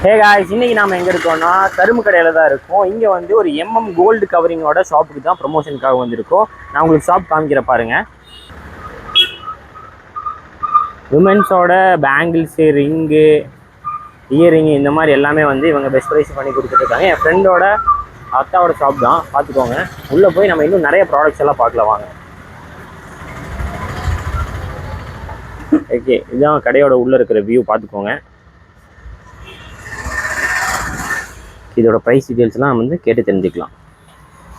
Hey guys, இன்னைக்கு நாம எங்க இருக்கோம்னா கரும்பு கடையில தான் இருக்கோம். இங்க வந்து ஒரு கோல்டு கவரிங்கோட ஷாப்புக்கு தான் ப்ரொமோஷனுக்காக வந்திருக்கோம். நான் உங்களுக்கு ஷாப் காமிக்கிற பாருங்க. விமென்ஸோட பேங்கிள்ஸு, ரிங்கு, இயரிங்கு இந்த மாதிரி எல்லாமே வந்து இவங்க பெஸ்ட் ப்ரைஸ் பண்ணி கொடுத்துட்டு இருக்காங்க. என் ஃப்ரெண்டோட அத்தாவோட ஷாப் தான், பார்த்துக்கோங்க. உள்ள போய் நம்ம இன்னும் நிறைய ப்ராடக்ட்ஸ் எல்லாம் பார்க்கல வாங்க. ஓகே, இதுதான் கடையோட உள்ள இருக்கிற வியூ, பார்த்துக்கோங்க. இதோட ப்ரைஸ் டீட்டெயில்ஸ்லாம் வந்து கேட்டு தெரிஞ்சுக்கலாம்.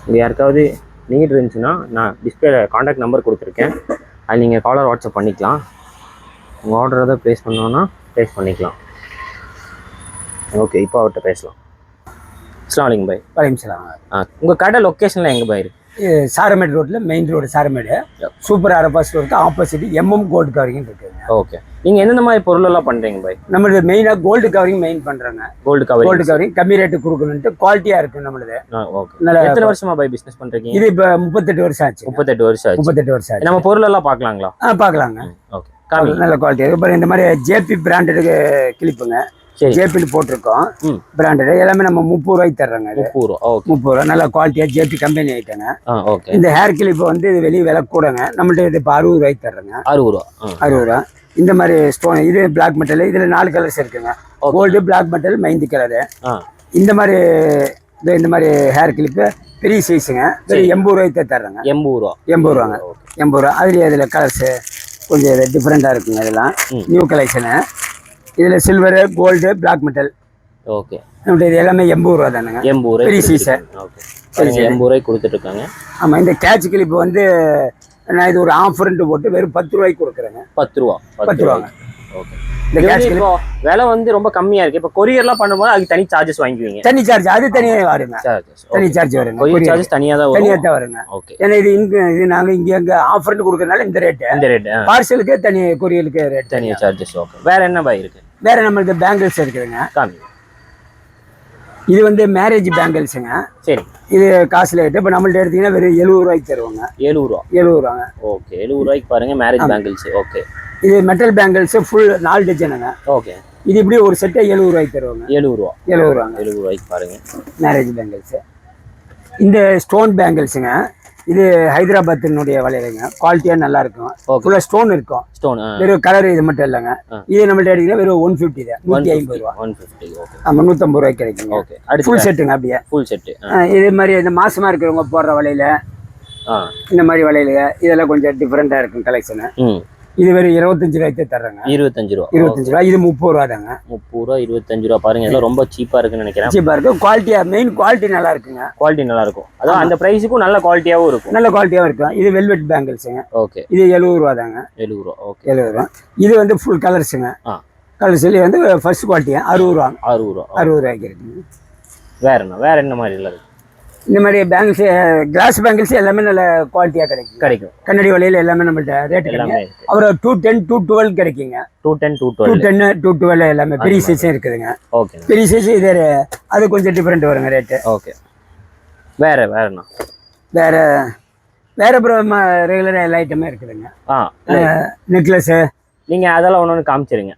இங்கே யாருக்காவது நீட் இருந்துச்சுன்னா நான் டிஸ்பிளேல காண்டாக்ட் நம்பர் கொடுத்துருக்கேன். அது நீங்கள் காலர் வாட்ஸ்அப் பண்ணிக்கலாம். உங்கள் ஆர்டர் எதாவது ப்ளேஸ் பண்ணோன்னா ப்ளேஸ் பண்ணிக்கலாம். ஓகே, இப்போ அவர்கிட்ட பேசலாம். அஸ்ஸலாமு அலைக்கும் பாய். வலைக்கம் சலாம். உங்கள் கடை லொக்கேஷனில் எங்கே பாய் இருக்குது? சாரமேடு ரோட்டில், main road Saramedu, super Arafah ஸ்டோருக்கு ஆப்போசிட் கோல்டு கவரிங் இருக்குங்க. ஓகே, நீங்கள் எந்தெந்த மாதிரி பொருளெல்லாம் பண்ணுறீங்க பாய்? நம்மளது மெயினாக கோல்டு கவரிங் மெயின் பண்ணுறாங்க. கோல்டு கவரிங் கம்மி ரேட்டு கொடுக்கணுன்ட்டு குவாலிட்டியாக இருக்குது நம்மளது. ஓகே, எத்தனை வருஷமா பாய் பிஸ்னஸ் பண்ணுறீங்க? இது இப்போ 38 வருஷம் ஆச்சு. 38 வருஷம் ஆச்சு. 38 வருஷம் ஆச்சு. நம்ம பொருளெல்லாம் பார்க்கலாங்களா? பார்க்கலாங்க. ஓகே, நல்ல குவாலிட்டி. இப்போ இந்த மாதிரி ஜேபி பிராண்டடுக்கு கிளிப்புங்க, ஜேபியில் போட்டிருக்கோம். பிராண்டட் எல்லாமே நம்ம 30 ரூபாய்க்கு தர்றாங்க. 30 ரூபா நல்ல குவாலிட்டியாக ஜேபி கம்பெனி ஐட்டங்க. இந்த ஹேர் கிளிப் வந்து இது வெளியே விலை கூடங்க. நம்மள்ட்ட இது இப்போ 60 ரூபாய்க்கு தர்றேங்க. 60 ரூபா. இந்த மாதிரி ஸ்டோன் இது பிளாக் மெட்டல், இதில் 4 கலர்ஸ் இருக்குங்க. Gold, black metal, mehndi colour. இந்த மாதிரி ஹேர் கிளிப்பு பெரிய சைஸுங்க. 80 ரூபாய்க்கு தர்றேங்க. 80 ரூபாங்க. 80 ரூபா. அதுலேயே அதில் கலர்ஸு கொஞ்சம் டிஃப்ரெண்ட்டாக இருக்குங்க. இதெல்லாம் நியூ கலெக்ஷனு. இதில் silver, gold, black metal. Okay, நம்மகிட்ட இது எல்லாமே 80 ரூபா தானுங்க. 80 ரூபாய் பெரிய சீசை. ஓகே, 80 ரூபாய்க்கு கொடுத்துட்ருக்காங்க. ஆமாம், இந்த கேட்ச் கிளிப்பு வந்து நான் இது ஒரு ஆஃபர்ன்ட்டு போட்டு வெறும் 10 ரூபாய்க்கு கொடுக்குறேங்க. 10 ரூபாங்க. ஓகே, இந்த கேட்ச் கிளிப் விலை வந்து ரொம்ப கம்மியாக இருக்குது. இப்போ கொரியர்லாம் பண்ணும்போது அதுக்கு தனி சார்ஜஸ் வாங்கிக்குவீங்க? தனி சார்ஜ் அது தனியாக வருங்க. தனி சார்ஜ் வருங்க. கொரியர் சார்ஜஸ் தனியாக தான் வருங்க. ஓகே, ஏன்னா இது நாங்கள் இங்கே ஆஃபர்னு கொடுக்குறதுனால இந்த ரேட்டு. பார்சலுக்கு தனி, கொரியருக்கு ரேட் தனியாக சார்ஜஸ். ஓகே, வேற என்ன பாய் இருக்குது? வேற நம்மளுக்கு பேங்கிள்ஸ் இருக்குதுங்க. இது வந்து மேரேஜ் பேங்கிள்ஸுங்க. சரி, இது காஸ்ட்லி ரேட்டு. இப்போ நம்மள்ட்ட எடுத்தீங்கன்னா வெறும் 70 ரூபாய்க்கு தருவாங்க. 70 ரூபாங்க. ஓகே, 70 ரூபாய்க்கு பாருங்க மேரேஜ் பேங்கிள்ஸ். ஓகே, இது மெட்டல் பேங்கிள்ஸ் ஃபுல் 4 டஜனுங்க. ஓகே, இது இப்படி ஒரு செட்டை 70 ரூபாய்க்கு தருவாங்க. 70 ரூபாங்க. 70 ரூபாய்க்கு பாருங்க மேரேஜ் பேங்கிள்ஸ். இந்த ஸ்டோன் பேங்கிள்ஸுங்க. இது ஹைதராபாத்தினுடைய வளையலுங்க. குவாலிட்டியாக நல்லா இருக்கும். ஃபுல்லாக ஸ்டோன் இருக்கும். வெறும் கலர் இது மட்டும் இல்லைங்க. இது நம்மள்ட்ட எடுத்தீங்கன்னா வெறும் 150 தான். 150 ரூபா. 150. ஓகே, ஆமாம், 150 ரூபாய்க்கு கிடைக்குங்க. ஓகே, ஃபுல் செட்டுங்க. அப்படியே ஃபுல் செட்டு. இது மாதிரி இந்த மாசமாக இருக்கிறவங்க போடுற வளையல, இந்த மாதிரி வளையலுங்க, இதெல்லாம் கொஞ்சம் டிஃப்ரெண்ட்டாக இருக்கும் கலெக்ஷனு. இது வெறும் 25 ரூபாய்க்கு தர்றாங்க. 25 ரூபா. இது 30 ரூபா தாங்க. 30 ரூபா, 25 ரூபா. பாருங்க, இதெல்லாம் ரொம்ப சீப்பா இருக்குன்னு நினைக்கிறேன். சீப்பா இருக்கு. குவாலிட்டியா, மெயின் குவாலிட்டி நல்லா இருக்குங்க. குவாலிட்டி நல்லா இருக்கும். அதான் அந்த பிரைஸுக்கும் நல்ல குவாலிட்டியாவும் இருக்கும். நல்ல குவாலிட்டியாவும் இருக்கும். இது வெல்வெட் பேங்கிள்ஸுங்க. ஓகே, இது 70 ரூபா தாங்க. 70 ரூபா. ஓகே, 70 ரூபா. இது வந்து ஃபுல் கலர்ஸுங்க. கலர்ஸ் வந்து ஃபர்ஸ்ட் குவாலிட்டியா 60 ரூபா. 60 ரூபாய்க்கு இருக்குங்க. வேற என்ன மாதிரி இல்லை? இந்த மாதிரி பேங்கிள்ஸ், கிளாஸ் பேங்கிள்ஸ் எல்லாமே நல்ல குவாலிட்டியாக கிடைக்கும். கண்ணாடி வலையில் எல்லாமே நம்மள்ட்ட ரேட்டு எல்லாமே. அப்புறம் 210, 212 கிடைக்குங்க. 210, 212 எல்லாமே பெரிய சைஸும் இருக்குதுங்க. ஓகே, பெரிய சைஸ். இது அது கொஞ்சம் டிஃப்ரெண்ட் வருங்க ரேட்டு. ஓகே, வேற அப்புறம் ரெகுலராக எல்லா ஐட்டமே இருக்குதுங்க. நெக்லஸ்ஸு நீங்கள் அதெல்லாம் ஒன்று காமிச்சிருங்க.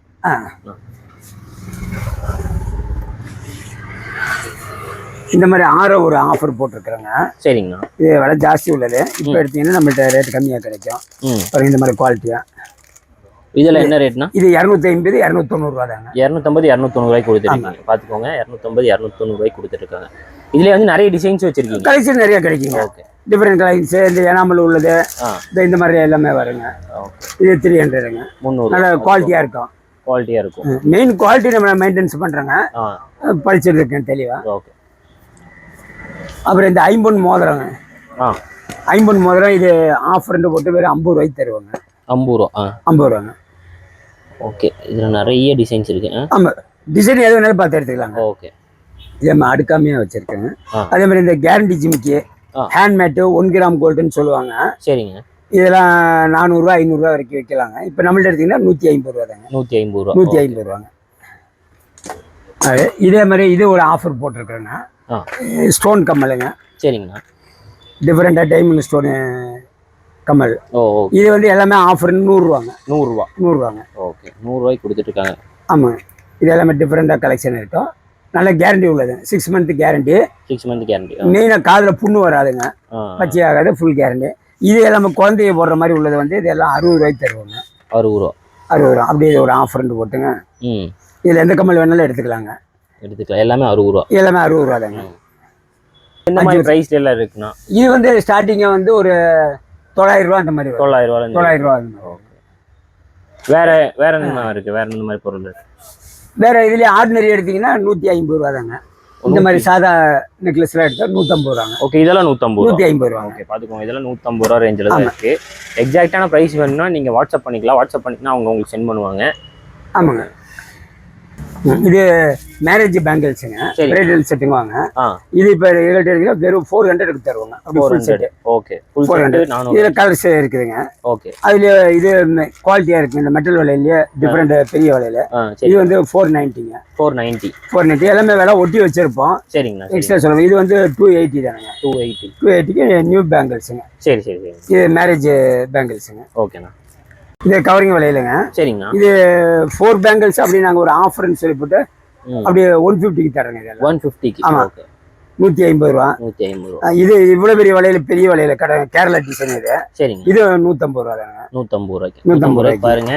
இந்த மாதிரி ஒரு ஆஃபர் போட்டிருக்கிறேங்க. சரிங்கண்ணா. இது விலை ஜாஸ்தி உள்ளது. இப்போ எடுத்தீங்கன்னா நம்மள்ட்ட ரேட் கம்மியாக கிடைக்கும். இந்த மாதிரி குவாலிட்டியாக. இதில் என்ன ரேட்னா? இது 250, 290 ரூபா தாங்க. 250, 290 ரூபாய்க்கு கொடுத்துருக்காங்க. பார்த்துக்கோங்க, 250, 290 ரூபாய்க்கு கொடுத்துருக்காங்க. இதில் வந்து நிறைய டிசைன்ஸ் வச்சிருக்கீங்க. கலெக்ஷன் நிறைய கிடைக்குங்க. Okay, different collections. இந்த எனாமல் உள்ளது, இந்த மாதிரி எல்லாமே வருங்க. இது 300ங்க. 300. நல்ல குவாலிட்டியாக இருக்கும். மெயின் குவாலிட்டி நம்ம மெயின்டெனன்ஸ் பண்ணுறோங்க. படிச்சுட்டு இருக்கேன் தெளிவாக. ஓகே, அப்புறம் இந்த 50 மோதிரங்க. 50 மோதிரம் இது ஆஃபர்ன்னு போட்டு வெறும் 50 ரூபாய்க்கு தருவாங்க. 50 ரூபாங்க. ஓகே, இதில் நிறைய டிசைன்ஸ் இருக்கு. ஆமாம், டிசைன் எது வேணாலும் பார்த்து எடுத்துக்கலாங்க. ஓகே, இதே மாதிரி அடுக்காமையாக வச்சுருக்கேங்க. அதே மாதிரி இந்த கேரண்டி ஜிமிக்கி, ஹேண்ட்மேட்டு 1 கிராம் கோல்டுன்னு சொல்லுவாங்க. சரிங்க, இதெல்லாம் 400 ரூபா, 500 ரூபா வரைக்கும் வைக்கலாங்க. இப்போ நம்மள்ட்ட எடுத்திங்கன்னா 150 ரூபா தாங்க. 150 ரூபாங்க. இதே மாதிரி இது ஒரு ஆஃபர் போட்டிருக்கிறேங்க. ஸ்டோன் கம்மலுங்க. சரிங்கண்ணா. டிஃப்ரெண்டாக டைமண்ட் ஸ்டோனு கமல். இது வந்து எல்லாமே ஆஃபர் 100 ரூபாங்க. 100 ரூபாங்க. ஓகே, 100 ரூபாய்க்கு கொடுத்துட்ருக்காங்க. ஆமாங்க, இது எல்லாமே டிஃப்ரெண்டாக கலெக்ஷன் இருக்கும். நல்ல கேரண்டி உள்ளது 6 மந்த் கேரண்டி. 6 month guarantee. மெயினாக காதில் புண்ணு வராதுங்க, பச்சை ஆகாது, ஃபுல் கேரண்டி. இது நம்ம குழந்தைய போடுற மாதிரி உள்ளது வந்து இதெல்லாம் 60 ரூபாய்க்கு தருவாங்க. 60 ரூபா. 60 ரூபா அப்படியே ஒரு ஆஃபர் போட்டுங்க. இதில் எந்த கம்மல் வேணாலும் எடுத்துக்கலாங்க. எல்லாமே 60 ரூபா. எல்லாமே 60 ரூபா தாங்க. இந்த மாதிரி பிரைஸ் எல்லாம் இருக்குன்னா இது வந்து ஸ்டார்டிங்காக வந்து ஒரு 900 ரூபா அந்த மாதிரி. 900 ரூபா. 900 ரூபா. வேற என்ன இருக்கு? வேற என்ன மாதிரி பொருள் இருக்கு? வேற இதுலேயே ஆர்டினரி எடுத்தீங்கன்னா 150 ரூபா தாங்க. இந்த மாதிரி சாதா நெக்லஸ்லாம் எடுத்தால் 150 ரூபாங்க. ஓகே, இதெல்லாம் 150 ரூபா. ஓகே, பார்த்துக்கோங்க. இதெல்லாம் 150 ரூபா ரேஞ்சில் தான் இருக்கு. எக்ஸாக்டான ப்ரைஸ் வேணும்னா நீங்கள் வாட்ஸ்அப் பண்ணிக்கலாம். வாட்ஸ்அப் பண்ணிங்கன்னா அவங்க உங்களுக்கு சென்ட் பண்ணுவாங்க. ஆமாங்க. இது மேரேஜ் பேங்கிள்ஸுங்க, பிரைடல் செட்டுங்க வாங்க. இது இப்போ வெறும் 400க்கு தருவாங்க. 400. ஓகே, 400. இதில் கலர்ஸ் இருக்குதுங்க. ஓகே, அதுல இது குவாலிட்டியா இருக்கு. இந்த மெட்டல் விலையிலேயே டிஃப்ரெண்ட் பெரிய விலையில இது வந்து 490ங்க. 490 எல்லாமே விலை ஒட்டி வச்சிருப்போம். சரிங்கண்ணா. எக்ஸ்ட்ரா சொல்லுங்க. இது வந்து 280 தானுங்க. 280க்கு நியூ பேங்கிள்ஸுங்க. சரி சரி சரி. இது மேரேஜ் பேங்கிள்ஸுங்க. ஓகேண்ணா. இது கவரிங் விலையிலங்க. சரிங்கண்ணா. இது 4 பேங்கிள்ஸ் அப்படி நாங்கள் ஒரு ஆஃபர்னு சொல்லி போட்டு அப்படியே 150க்கு தரேங்க. இதெல்லாம் 150க்கு. ஆமா, 150 ரூபா. 150 ரூபா. இது இவ்வளவு பெரிய விலையில, பெரிய விலையில கடை கேரளா டிசைன் இது. சரிங்க. இது 150 ரூபா தாங்க. 150 ரூபாய்க்கு. 150 ரூபாய்க்கு பாருங்க.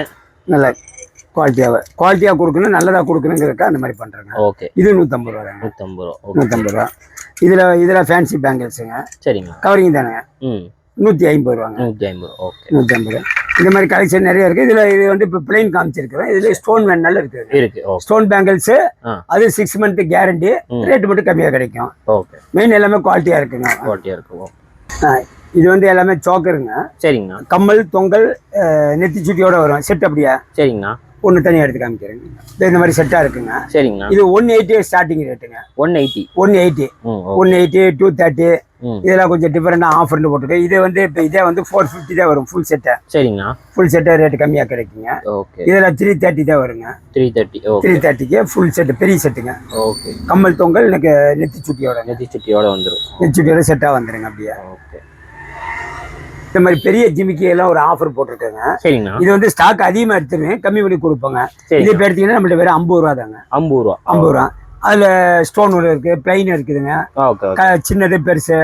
நல்ல குவாலிட்டியா கொடுக்கணும், நல்லதா கொடுக்கணுங்கிறதுக்கு அந்த மாதிரி பண்றாங்க. ஓகே, இது 150 ரூபா தாங்க. 150 ரூபா. 150 ரூபா. இதுல ஃபேன்சி பேங்கிள்ஸுங்க. சரிங்க. கவரிங் தானுங்க. 150 ரூபாங்க. 150. ஓகே, 150 ரூபா. இந்த மாதிரி கலெக்ஷன் நிறைய இருக்கு. இது வந்து இப்போ பிளைன் காமிச்சிருக்கிறேன். இதுல ஸ்டோன் வேணாலும் இருக்கு. ஸ்டோன் பேங்கிள்ஸ் அது 6 மந்த் கேரண்டி. ரேட் மட்டும் கம்மியா கிடைக்கும். ஓகே, மெயின் எல்லாமே குவாலிட்டியா இருக்குங்க. இது வந்து எல்லாமே சோக்கருங்க. சரிங்கண்ணா. கம்மல், தொங்கல், நெத்தி சுட்டியோட வரும் செட். அப்படியா? சரிங்கண்ணா. ஒன்று தனியாக எடுத்து காமிக்கிறேங்க. இந்த மாதிரி செட்டாக இருக்குங்க. சரிங்கண்ணா. இது 180 ஸ்டார்டிங் ரேட்டுங்க. 180. 230. இதெல்லாம் கொஞ்சம் டிஃபரெண்டாக ஆஃபர்னு போட்டுருக்கு. இது வந்து இப்போ இதே வந்து 450 தான் வரும் ஃபுல் செட்டை. சரிங்கண்ணா. ஃபுல் செட்டை ரேட்டு கம்மியாக கிடைக்குங்க. ஓகே, இதில் 330 தான் வருங்க. 330க்கு ஃபுல் செட்டு, பெரிய செட்டுங்க. ஓகே, கம்மல், தொங்கல், எனக்கு நெத்தி சுட்டியோட வந்துடும். நெத்தி சுட்டியோட செட்டாக வந்துடுங்க. அப்படியே ஓகே. இந்த மாதிரி பெரிய ஜிமிக்கி எல்லாம் ஒரு ஆஃபர் போட்டிருக்காங்க. சரிங்கண்ணா. இது வந்து ஸ்டாக் அதிகமாக எடுத்துருவேன், கம்மி பண்ணி கொடுப்பாங்க. இது இப்போ எடுத்தீங்கன்னா நம்மள்ட்ட வேற 50 ரூபா தாங்க. 50 ரூபா. அதில் ஸ்டோன் இருக்கு, பிளைன் இருக்குதுங்க, சின்னது பெருசு.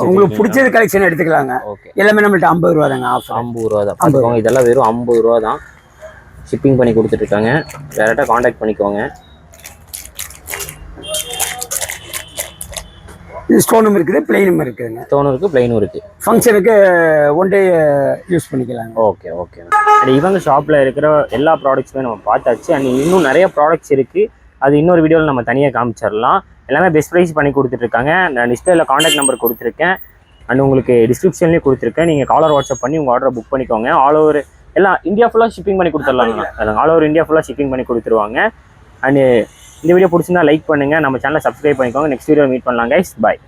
உங்களுக்கு பிடிச்சது கலெக்ஷன் எடுத்துக்கலாங்க. எல்லாமே நம்மள்ட்ட 50 ரூபா தாங்க. ஆஃபர் 50 ரூபா தான். இதெல்லாம் வெறும் 50 ரூபா தான். ஷிப்பிங் பண்ணி கொடுத்துட்டு இருக்காங்க. டேரெக்டாக காண்டாக்ட் பண்ணிக்கோங்க. இது ஸ்டோனும் இருக்குது, பிளைனும் இருக்குதுங்க. ஸ்டோனும் இருக்குது, பிளைனும் இருக்குது. ஃபங்க்ஷனுக்கு ஒன் டே யூஸ் பண்ணிக்கலாங்க. Okay okay. அண்ட் இவங்க ஷாப்பில் இருக்கிற எல்லா ப்ராடக்ட்ஸுமே நம்ம பார்த்தாச்சு. அண்ட் இன்னும் நிறைய ப்ராடக்ட்ஸ் இருக்குது. அது இன்னொரு வீடியோவில் நம்ம தனியாக காமிச்சிடலாம். எல்லாமே பெஸ்ட் ப்ரைஸ் பண்ணி கொடுத்துட்ருக்காங்க. நான் டிஸ்பிளேல காண்டாக்ட் நம்பர் கொடுத்துருக்கேன். அண்ட் உங்களுக்கு டிஸ்கிரிப்ஷன்லேயும் கொடுத்துருக்கேன். நீங்கள் காலர் வாட்ஸ்அப் பண்ணி உங்கள் ஆர்டரை புக் பண்ணிக்கோங்க. ஆல் ஓவர் எல்லாம் இந்தியா ஃபுல்லாக ஷிப்பிங் பண்ணி கொடுத்துடலாங்க. ஆல் ஓவர் இந்தியா ஃபுல்லாக ஷிப்பிங் பண்ணி கொடுத்துருவாங்க. அண்ட் இந்த வீடியோ பிடிச்சிருந்தா லைக் பண்ணுங்கள். நம்ம சேனலை சப்ஸ்கிரைப் பண்ணிக்கோங்க. நெக்ஸ்ட் வீடியோ மீட் பண்ணலாம் கைஸ். பாய்.